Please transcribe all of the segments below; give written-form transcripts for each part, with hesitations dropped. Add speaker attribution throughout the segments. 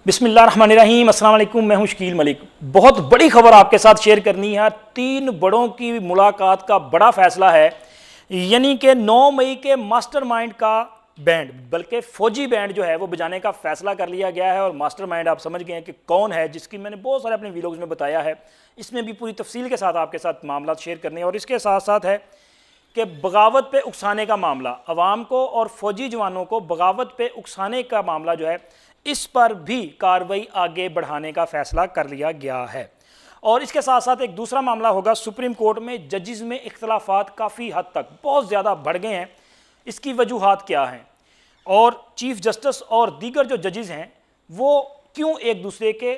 Speaker 1: بسم اللہ الرحمن الرحیم۔ السلام علیکم، میں ہوں شکیل ملک۔ بہت بڑی خبر آپ کے ساتھ شیئر کرنی ہے۔ 3 بڑوں کی ملاقات کا بڑا فیصلہ ہے، یعنی کہ 9 مئی کے ماسٹر مائنڈ کا بینڈ، بلکہ فوجی بینڈ جو ہے وہ بجانے کا فیصلہ کر لیا گیا ہے۔ اور ماسٹر مائنڈ آپ سمجھ گئے ہیں کہ کون ہے، جس کی میں نے بہت سارے اپنے ویڈیوز میں بتایا ہے۔ اس میں بھی پوری تفصیل کے ساتھ آپ کے ساتھ معاملات شیئر کرنے ہیں، اور اس کے ساتھ ساتھ ہے کہ بغاوت پہ اکسانے کا معاملہ، عوام کو اور فوجی جوانوں کو بغاوت پہ اکسانے کا معاملہ جو ہے اس پر بھی کارروائی آگے بڑھانے کا فیصلہ کر لیا گیا ہے۔ اور اس کے ساتھ ساتھ ایک دوسرا معاملہ ہوگا، سپریم کورٹ میں ججز میں اختلافات کافی حد تک بہت زیادہ بڑھ گئے ہیں۔ اس کی وجوہات کیا ہیں، اور چیف جسٹس اور دیگر جو ججز ہیں وہ کیوں ایک دوسرے کے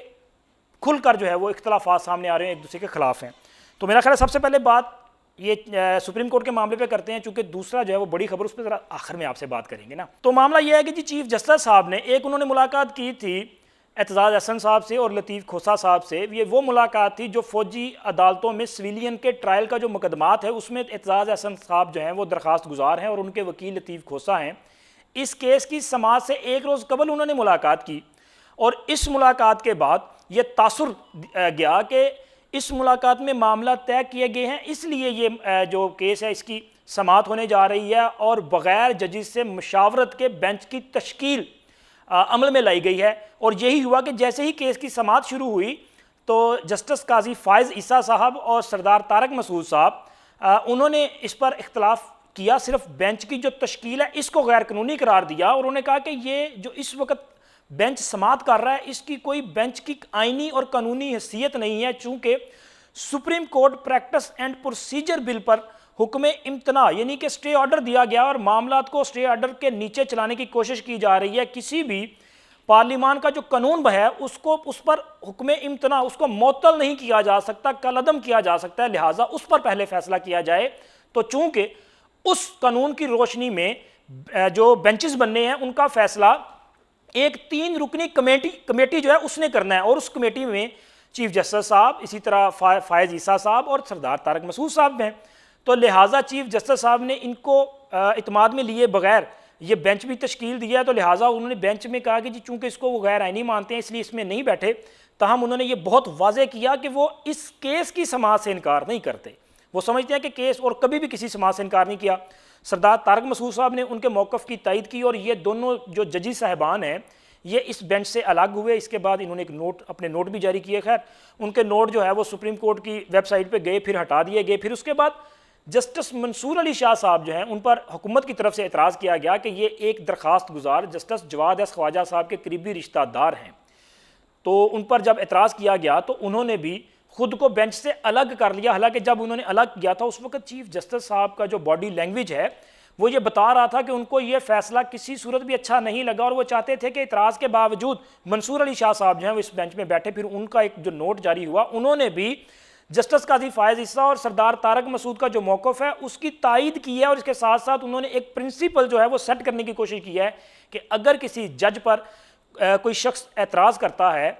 Speaker 1: کھل کر جو ہے وہ اختلافات سامنے آ رہے ہیں، ایک دوسرے کے خلاف ہیں۔ تو میرا خیال ہے سب سے پہلے بات یہ سپریم کورٹ کے معاملے پہ کرتے ہیں، چونکہ دوسرا جو ہے وہ بڑی خبر، اس پہ ذرا آخر میں آپ سے بات کریں گے نا۔ تو معاملہ یہ ہے کہ چیف جسٹس صاحب نے انہوں نے ملاقات کی تھی اعتزاز احسن صاحب سے اور لطیف کھوسہ صاحب سے۔ یہ وہ ملاقات تھی جو فوجی عدالتوں میں سویلین کے ٹرائل کا جو مقدمات ہے اس میں اعتزاز احسن صاحب جو ہیں وہ درخواست گزار ہیں، اور ان کے وکیل لطیف کھوسہ ہیں۔ اس کیس کی سماعت سے ایک روز قبل انہوں نے ملاقات کی، اور اس ملاقات کے بعد یہ تاثر گیا کہ اس ملاقات میں معاملہ طے کیے گئے ہیں، اس لیے یہ جو کیس ہے اس کی سماعت ہونے جا رہی ہے، اور بغیر ججز سے مشاورت کے بینچ کی تشکیل عمل میں لائی گئی ہے۔ اور یہی ہوا کہ جیسے ہی کیس کی سماعت شروع ہوئی تو جسٹس قاضی فائز عیسیٰ صاحب اور سردار طارق مسعود صاحب انہوں نے اس پر اختلاف کیا، صرف بینچ کی جو تشکیل ہے اس کو غیر قانونی قرار دیا، اور انہوں نے کہا کہ یہ جو اس وقت بینچ سماعت کر رہا ہے اس کی کوئی بینچ کی آئینی اور قانونی حیثیت نہیں ہے، چونکہ supreme court practice and procedure bill پر حکم امتناع یعنی کہ سٹے آرڈر دیا گیا، اور معاملات کو سٹے آرڈر کے نیچے چلانے کی کوشش کی جا رہی ہے۔ کسی بھی پارلیمان کا جو قانون ہے اس پر حکم امتناع اس کو معطل نہیں کیا جا سکتا، کالعدم کیا جا سکتا ہے، لہٰذا اس پر پہلے فیصلہ کیا جائے۔ تو چونکہ اس قانون کی روشنی میں جو بینچز بننے ہیں ان کا فیصلہ ایک 3 رکنی کمیٹی جو ہے اس نے کرنا ہے، اور اس کمیٹی میں چیف جسٹس صاحب، اسی طرح فائز عیسیٰ صاحب اور سردار طارق مسعود صاحب ہیں۔ تو لہٰذا چیف جسٹس صاحب نے ان کو اعتماد میں لیے بغیر یہ بینچ بھی تشکیل دیا ہے، تو لہٰذا انہوں نے بینچ میں کہا کہ چونکہ اس کو وہ غیر آئینی مانتے ہیں اس لیے اس میں نہیں بیٹھے، تاہم انہوں نے یہ بہت واضح کیا کہ وہ اس کیس کی سماعت سے انکار نہیں کرتے۔ وہ سمجھتے ہیں کہ کیس، اور کبھی بھی کسی سماعت سے انکار نہیں کیا۔ سردار طارق مسعود صاحب نے ان کے موقف کی تائید کی، اور یہ دونوں جو ججی صاحبان ہیں یہ اس بینچ سے الگ ہوئے۔ اس کے بعد انہوں نے ایک اپنے نوٹ بھی جاری کیے، خیر ان کے نوٹ جو ہے وہ سپریم کورٹ کی ویب سائٹ پہ گئے، پھر ہٹا دیے گئے۔ پھر اس کے بعد جسٹس منصور علی شاہ صاحب جو ہیں ان پر حکومت کی طرف سے اعتراض کیا گیا کہ یہ ایک درخواست گزار جسٹس جواد ایس خواجہ صاحب کے قریبی رشتہ دار ہیں۔ تو ان پر جب اعتراض کیا گیا تو انہوں نے بھی خود کو بینچ سے الگ کر لیا، حالانکہ جب انہوں نے الگ کیا تھا اس وقت چیف جسٹس صاحب کا جو باڈی لینگویج ہے وہ یہ بتا رہا تھا کہ ان کو یہ فیصلہ کسی صورت بھی اچھا نہیں لگا، اور وہ چاہتے تھے کہ اعتراض کے باوجود منصور علی شاہ صاحب جو ہیں وہ اس بینچ میں بیٹھے۔ پھر ان کا ایک جو نوٹ جاری ہوا، انہوں نے بھی جسٹس قاضی فائز عیسیٰ اور سردار طارق مسعود کا جو موقف ہے اس کی تائید کی ہے، اور اس کے ساتھ ساتھ انہوں نے ایک پرنسپل جو ہے وہ سیٹ کرنے کی کوشش کی ہے کہ اگر کسی جج پر کوئی شخص اعتراض کرتا ہے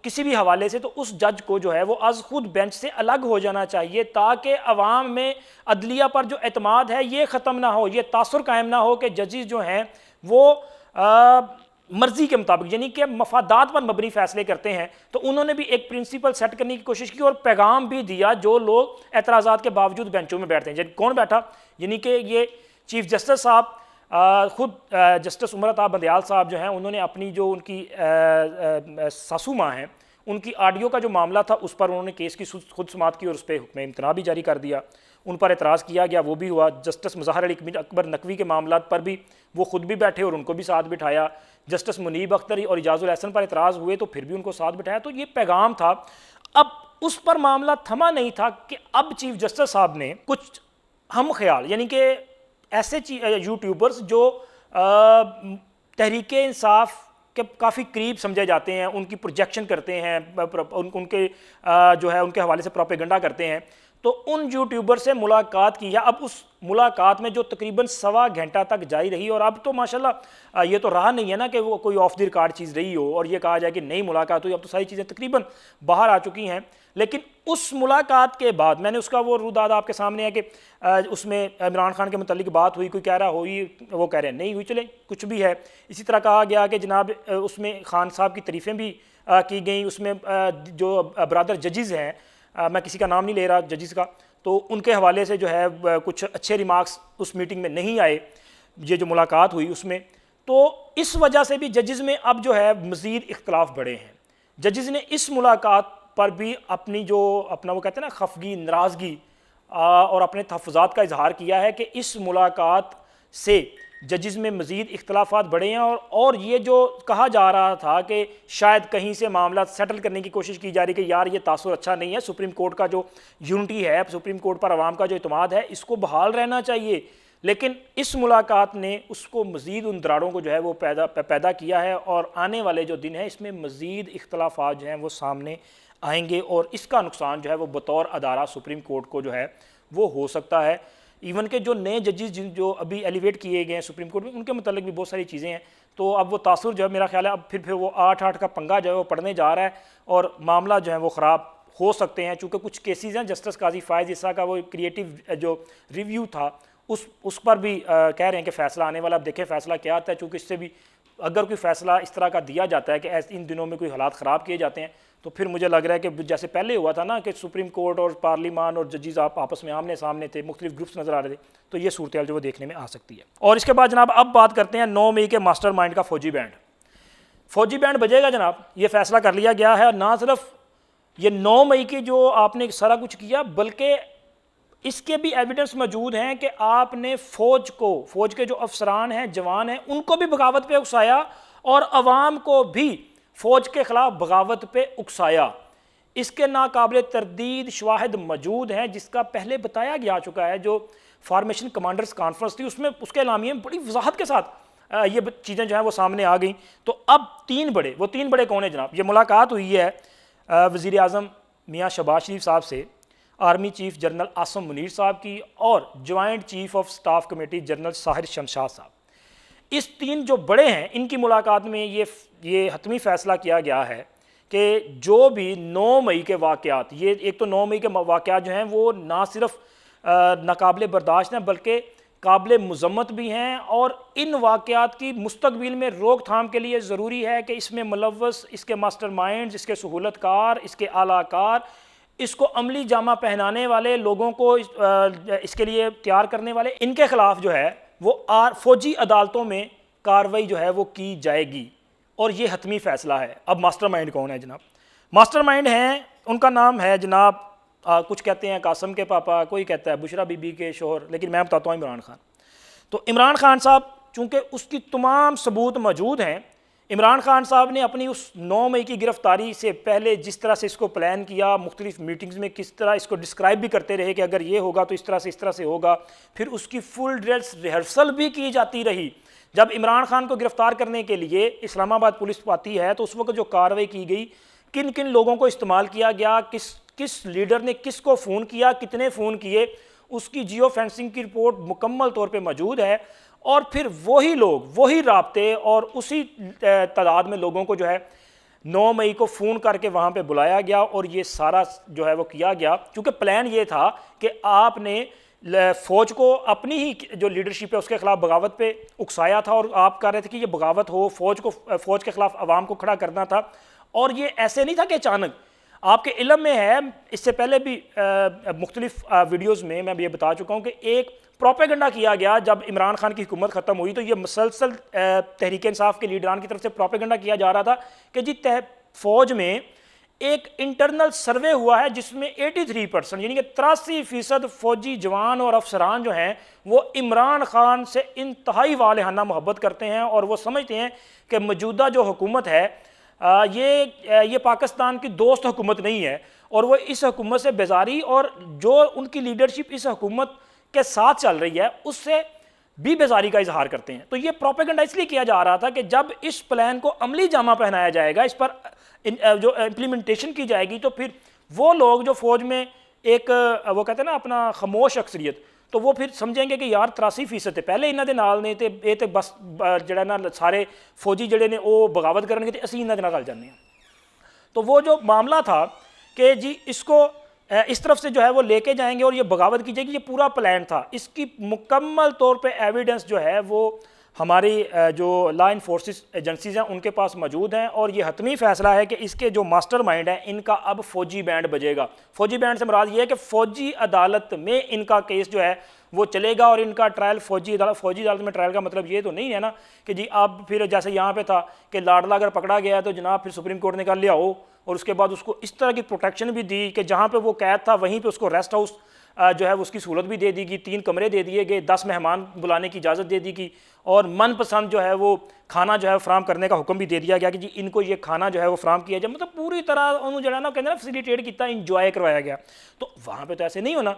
Speaker 1: کسی بھی حوالے سے، تو اس جج کو جو ہے وہ از خود بینچ سے الگ ہو جانا چاہیے، تاکہ عوام میں عدلیہ پر جو اعتماد ہے یہ ختم نہ ہو، یہ تاثر قائم نہ ہو کہ ججز جو ہیں وہ مرضی کے مطابق یعنی کہ مفادات پر مبنی فیصلے کرتے ہیں۔ تو انہوں نے بھی ایک پرنسپل سیٹ کرنے کی کوشش کی، اور پیغام بھی دیا جو لوگ اعتراضات کے باوجود بینچوں میں بیٹھتے ہیں۔ کون بیٹھا؟ یعنی کہ یہ چیف جسٹس صاحب خود جسٹس عمر عطا بندیال صاحب جو ہیں انہوں نے اپنی جو ان کی ساسو ماں ہیں ان کی آڈیو کا جو معاملہ تھا اس پر انہوں نے کیس کی خود سماعت کی، اور اس پہ حکم امتناع بھی جاری کر دیا۔ ان پر اعتراض کیا گیا، وہ بھی ہوا۔ جسٹس مظہر علی اکبر نقوی کے معاملات پر بھی وہ خود بھی بیٹھے اور ان کو بھی ساتھ بٹھایا۔ جسٹس منیب اختر اور اجاز الحسن پر اعتراض ہوئے تو پھر بھی ان کو ساتھ بٹھایا۔ تو یہ پیغام تھا۔ اب اس پر معاملہ تھما نہیں تھا کہ اب چیف جسٹس صاحب نے کچھ ہم خیال یعنی کہ ایسے یوٹیوبرز جو تحریک انصاف کے کافی قریب سمجھے جاتے ہیں، ان کی پروجیکشن کرتے ہیں، ان کے جو ہے ان کے حوالے سے پروپیگنڈا کرتے ہیں، تو ان یوٹیوبر سے ملاقات کی ہے. اب اس ملاقات میں جو تقریباً 1.25 گھنٹہ تک جاری رہی, اور اب تو ماشاءاللہ یہ تو رہا نہیں ہے نا کہ وہ کوئی آف دی ریکارڈ چیز رہی ہو اور یہ کہا جائے کہ نئی ملاقات ہوئی, اب تو ساری چیزیں تقریباً باہر آ چکی ہیں. لیکن اس ملاقات کے بعد میں نے اس کا وہ روداد آپ کے سامنے ہے کہ اس میں عمران خان کے متعلق بات ہوئی, کوئی کہہ رہا ہوئی, وہ کہہ رہے ہیں نہیں ہوئی, چلیں کچھ بھی ہے. اسی طرح کہا گیا کہ جناب اس میں خان صاحب کی تعریفیں بھی کی گئیں. اس میں جو برادر ججز ہیں, میں کسی کا نام نہیں لے رہا ججز کا, تو ان کے حوالے سے جو ہے کچھ اچھے ریمارکس اس میٹنگ میں نہیں آئے, یہ جو ملاقات ہوئی اس میں. تو اس وجہ سے بھی ججز میں اب جو ہے مزید اختلاف بڑھے ہیں. ججز نے اس ملاقات پر بھی اپنی جو اپنا وہ کہتے ہیں نا خفگی, ناراضگی اور اپنے تحفظات کا اظہار کیا ہے کہ اس ملاقات سے ججز میں مزید اختلافات بڑھے ہیں. اور یہ جو کہا جا رہا تھا کہ شاید کہیں سے معاملہ سیٹل کرنے کی کوشش کی جا رہی کہ یار یہ تاثر اچھا نہیں ہے, سپریم کورٹ کا جو یونٹی ہے, سپریم کورٹ پر عوام کا جو اعتماد ہے, اس کو بحال رہنا چاہیے. لیکن اس ملاقات نے اس کو مزید ان دراڑوں کو جو ہے وہ پیدا کیا ہے, اور آنے والے جو دن ہیں اس میں مزید اختلافات جو ہیں وہ سامنے آئیں گے, اور اس کا نقصان جو ہے وہ بطور ادارہ سپریم کورٹ کو جو ہے وہ ہو سکتا ہے. ایون کہ جو نئے ججز جو ابھی ایلیویٹ کیے گئے ہیں سپریم کورٹ میں, ان کے متعلق بھی بہت ساری چیزیں ہیں. تو اب وہ تاثر جو ہے میرا خیال ہے اب پھر وہ 8 کا پنگا جو ہے وہ پڑنے جا رہا ہے, اور معاملہ جو ہے وہ خراب ہو سکتے ہیں. چونکہ کچھ کیسز ہیں, جسٹس قاضی فائز عیسیٰ کا وہ کریٹیو جو ریویو تھا اس پر بھی کہہ رہے ہیں کہ فیصلہ آنے والا. اب دیکھیں فیصلہ کیا آتا ہے, چونکہ اس سے بھی اگر کوئی فیصلہ اس طرح کا دیا جاتا ہے کہ ان دنوں میں کوئی حالات خراب کیے جاتے ہیں, تو پھر مجھے لگ رہا ہے کہ جیسے پہلے ہوا تھا نا کہ سپریم کورٹ اور پارلیمان اور ججز آپس میں آمنے سامنے تھے, مختلف گروپس نظر آ رہے تھے, تو یہ صورتحال جو وہ دیکھنے میں آ سکتی ہے. اور اس کے بعد جناب اب بات کرتے ہیں 9 مئی کے ماسٹر مائنڈ کا فوجی بینڈ. فوجی بینڈ بجے گا جناب, یہ فیصلہ کر لیا گیا ہے. نہ صرف یہ 9 مئی کی جو آپ نے سارا کچھ کیا, بلکہ اس کے بھی ایویڈنس موجود ہیں کہ آپ نے فوج کے جو افسران ہیں, جوان ہیں, ان کو بھی بغاوت پہ اکسایا, اور عوام کو بھی فوج کے خلاف بغاوت پہ اکسایا. اس کے ناقابل تردید شواہد موجود ہیں, جس کا پہلے بتایا گیا چکا ہے. جو فارمیشن کمانڈرز کانفرنس تھی, اس میں اس کے اعلامیے میں بڑی وضاحت کے ساتھ یہ چیزیں جو ہیں وہ سامنے آ گئیں. تو اب 3 بڑے کون ہیں جناب؟ یہ ملاقات ہوئی ہے وزیر اعظم میاں شہباز شریف صاحب سے, army chief general Asim Munir صاحب کی, اور joint chief of staff committee general Sahir Shamshad صاحب. اس 3 جو بڑے ہیں, ان کی ملاقات میں یہ حتمی فیصلہ کیا گیا ہے کہ جو بھی 9 مئی کے واقعات, یہ ایک تو 9 مئی کے واقعات جو ہیں وہ نہ صرف ناقابل برداشت ہیں بلکہ قابل مذمت بھی ہیں, اور ان واقعات کی مستقبل میں روک تھام کے لیے ضروری ہے کہ اس میں ملوث, اس کے ماسٹر مائنڈز, اس کے سہولت کار, اس کے اعلیٰ کار, اس کو عملی جامہ پہنانے والے لوگوں کو اس کے لیے تیار کرنے والے, ان کے خلاف جو ہے وہ فوجی عدالتوں میں کارروائی جو ہے وہ کی جائے گی. اور یہ حتمی فیصلہ ہے. اب ماسٹر مائنڈ کون ہے جناب؟ ماسٹر مائنڈ ہیں, ان کا نام ہے جناب, کچھ کہتے ہیں قاسم کے پاپا, کوئی کہتا ہے بشرا بی بی کے شوہر, لیکن میں بتاتا ہوں عمران خان. تو عمران خان صاحب چونکہ اس کی تمام ثبوت موجود ہیں, عمران خان صاحب نے اپنی اس 9 مئی کی گرفتاری سے پہلے جس طرح سے اس کو پلان کیا, مختلف میٹنگز میں کس طرح اس کو ڈسکرائب بھی کرتے رہے کہ اگر یہ ہوگا تو اس طرح سے ہوگا, پھر اس کی فل ڈریس ریہرسل بھی کی جاتی رہی. جب عمران خان کو گرفتار کرنے کے لیے اسلام آباد پولیس پاتی ہے, تو اس وقت جو کارروائی کی گئی, کن کن لوگوں کو استعمال کیا گیا, کس لیڈر نے کس کو فون کیا, کتنے فون کیے, اس کی جیو فینسنگ کی رپورٹ مکمل طور پہ موجود ہے. اور پھر وہی لوگ, وہی رابطے, اور اسی تعداد میں لوگوں کو جو ہے 9 مئی کو فون کر کے وہاں پہ بلایا گیا, اور یہ سارا جو ہے وہ کیا گیا. کیونکہ پلان یہ تھا کہ آپ نے فوج کو اپنی ہی جو لیڈرشپ ہے اس کے خلاف بغاوت پہ اکسایا تھا, اور آپ کہہ رہے تھے کہ یہ بغاوت ہو, فوج کے خلاف عوام کو کھڑا کرنا تھا. اور یہ ایسے نہیں تھا کہ اچانک, آپ کے علم میں ہے, اس سے پہلے بھی مختلف ویڈیوز میں میں یہ بتا چکا ہوں کہ ایک پروپیگنڈا کیا گیا جب عمران خان کی حکومت ختم ہوئی, تو یہ مسلسل تحریک انصاف کے لیڈران کی طرف سے پروپیگنڈا کیا جا رہا تھا کہ جی فوج میں ایک انٹرنل سروے ہوا ہے جس میں 83% یعنی کہ 83% فوجی جوان اور افسران جو ہیں وہ عمران خان سے انتہائی والہانہ محبت کرتے ہیں, اور وہ سمجھتے ہیں کہ موجودہ جو حکومت ہے یہ پاکستان کی دوست حکومت نہیں ہے, اور وہ اس حکومت سے بیزاری اور جو ان کی لیڈرشپ اس حکومت کے ساتھ چل رہی ہے اس سے بھی بیزاری کا اظہار کرتے ہیں. تو یہ پروپیگنڈا اس لیے کیا جا رہا تھا کہ جب اس پلان کو عملی جامہ پہنایا جائے گا, اس پر جو امپلیمنٹیشن کی جائے گی, تو پھر وہ لوگ جو فوج میں ایک وہ کہتے ہیں نا اپنا خاموش اکثریت, تو وہ پھر سمجھیں گے کہ یار 83% پہلے انہوں دے نال نہیں تے یہ تے بس جڑا نا سارے فوجی جڑے نے وہ بغاوت کرن گے تے اسی انہوں دے نال رل جانے ہیں. تو وہ جو معاملہ تھا کہ جی اس کو اس طرف سے جو ہے وہ لے کے جائیں گے اور یہ بغاوت کی جائے گی, یہ پورا پلان تھا. اس کی مکمل طور پہ ایویڈنس جو ہے وہ ہماری جو لا انفورسز ایجنسیز ہیں ان کے پاس موجود ہیں, اور یہ حتمی فیصلہ ہے کہ اس کے جو ماسٹر مائنڈ ہیں ان کا اب فوجی بینڈ بجے گا. فوجی بینڈ سے مراد یہ ہے کہ فوجی عدالت میں ان کا کیس جو ہے وہ چلے گا, اور ان کا ٹرائل فوجی عدالت میں ٹرائل کا مطلب یہ تو نہیں ہے نا کہ جی اب پھر جیسے یہاں پہ تھا کہ لاڈلا اگر پکڑا گیا تو جناب پھر سپریم کورٹ نے کہا لے آؤ, اور اس کے بعد اس کو اس طرح کی پروٹیکشن بھی دی کہ جہاں پہ وہ قید تھا وہیں پہ اس کو ریسٹ ہاؤس جو ہے اس کی سہولت بھی دے دی گئی, 3 کمرے دے دیے گئے, 10 مہمان بلانے کی اجازت دے دی گئی, اور من پسند جو ہے وہ کھانا جو ہے فراہم کرنے کا حکم بھی دے دیا گیا کہ جی ان کو یہ کھانا جو ہے وہ فراہم کیا جائے. مطلب پوری طرح انہوں جو ہے نا کہتے ہیں نا فیسیلیٹیٹ کیتا, انجوائے کروایا گیا. تو وہاں پہ تو ایسے نہیں ہونا.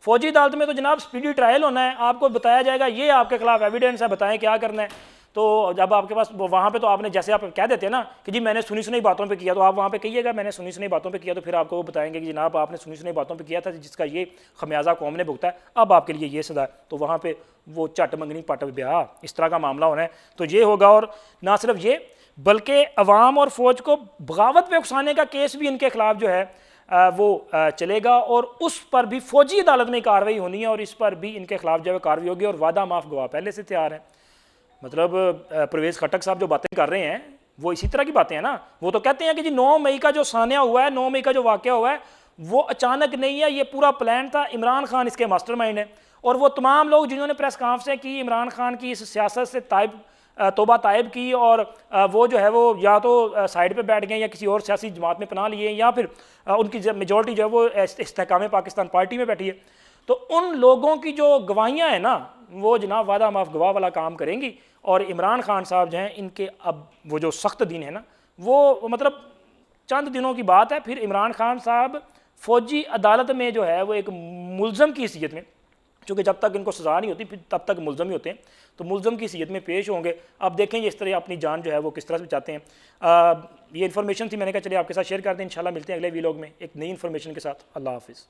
Speaker 1: فوجی عدالت میں تو جناب سپیڈی ٹرائل ہونا ہے, آپ کو بتایا جائے گا یہ آپ کے خلاف ایویڈنس ہے, بتائیں کیا کرنا ہے. تو جب آپ کے پاس وہاں پہ تو آپ نے جیسے آپ کہہ دیتے ہیں نا کہ جی میں نے سنی باتوں پہ کیا, تو آپ وہاں پہ کہیے گا میں نے سنی باتوں پہ کیا, تو پھر آپ کو وہ بتائیں گے کہ جناب آپ نے سنی باتوں پہ کیا تھا جس کا یہ خمیازہ قوم نے بھگتا ہے, اب آپ کے لیے یہ سزا ہے. تو وہاں پہ وہ چٹ منگنی پٹ بیاہ اس طرح کا معاملہ ہونا ہے. تو یہ ہوگا, اور نہ صرف یہ بلکہ عوام اور فوج کو بغاوت پہ اکسانے کا کیس بھی ان کے خلاف جو ہے وہ چلے گا, اور اس پر بھی فوجی عدالت میں کارروائی ہونی ہے, اور اس پر بھی ان کے خلاف جو ہے کارروائی ہوگی, اور وعدہ معاف گواہ پہلے سے تیار ہیں. مطلب پرویز خٹک صاحب جو باتیں کر رہے ہیں وہ اسی طرح کی باتیں ہیں نا. وہ تو کہتے ہیں کہ جی 9 مئی کا جو سانحہ ہوا ہے, 9 مئی کا جو واقعہ ہوا ہے وہ اچانک نہیں ہے, یہ پورا پلان تھا, عمران خان اس کے ماسٹر مائنڈ ہے. اور وہ تمام لوگ جنہوں نے پریس کانفرنسیں کی عمران خان کی اس سیاست سے توبہ طائب کی, اور وہ جو ہے وہ یا تو سائڈ پہ بیٹھ گئے یا کسی اور سیاسی جماعت میں پناہ لیے, یا پھر ان کی میجورٹی جو ہے وہ استحکام پاکستان پارٹی میں بیٹھی ہے. تو ان لوگوں کی جو گواہیاں ہیں نا وہ جناب وعدہ معاف گواہ والا کام کریں گی, اور عمران خان صاحب جو ہیں ان کے اب وہ جو سخت دن ہے نا وہ مطلب چند دنوں کی بات ہے, پھر عمران خان صاحب فوجی عدالت میں جو ہے وہ ایک ملزم کی حیثیت میں, چونکہ جب تک ان کو سزا نہیں ہوتی پھر تب تک ملزم ہی ہوتے ہیں, تو ملزم کی حیثیت میں پیش ہوں گے. اب دیکھیں یہ اس طرح اپنی جان جو ہے وہ کس طرح سے بچاتے ہیں. یہ انفارمیشن تھی, میں نے کہا چلیے آپ کے ساتھ شیئر کر دیں. انشاءاللہ ملتے ہیں اگلے ویلاگ میں ایک نئی انفارمیشن کے ساتھ. اللہ حافظ.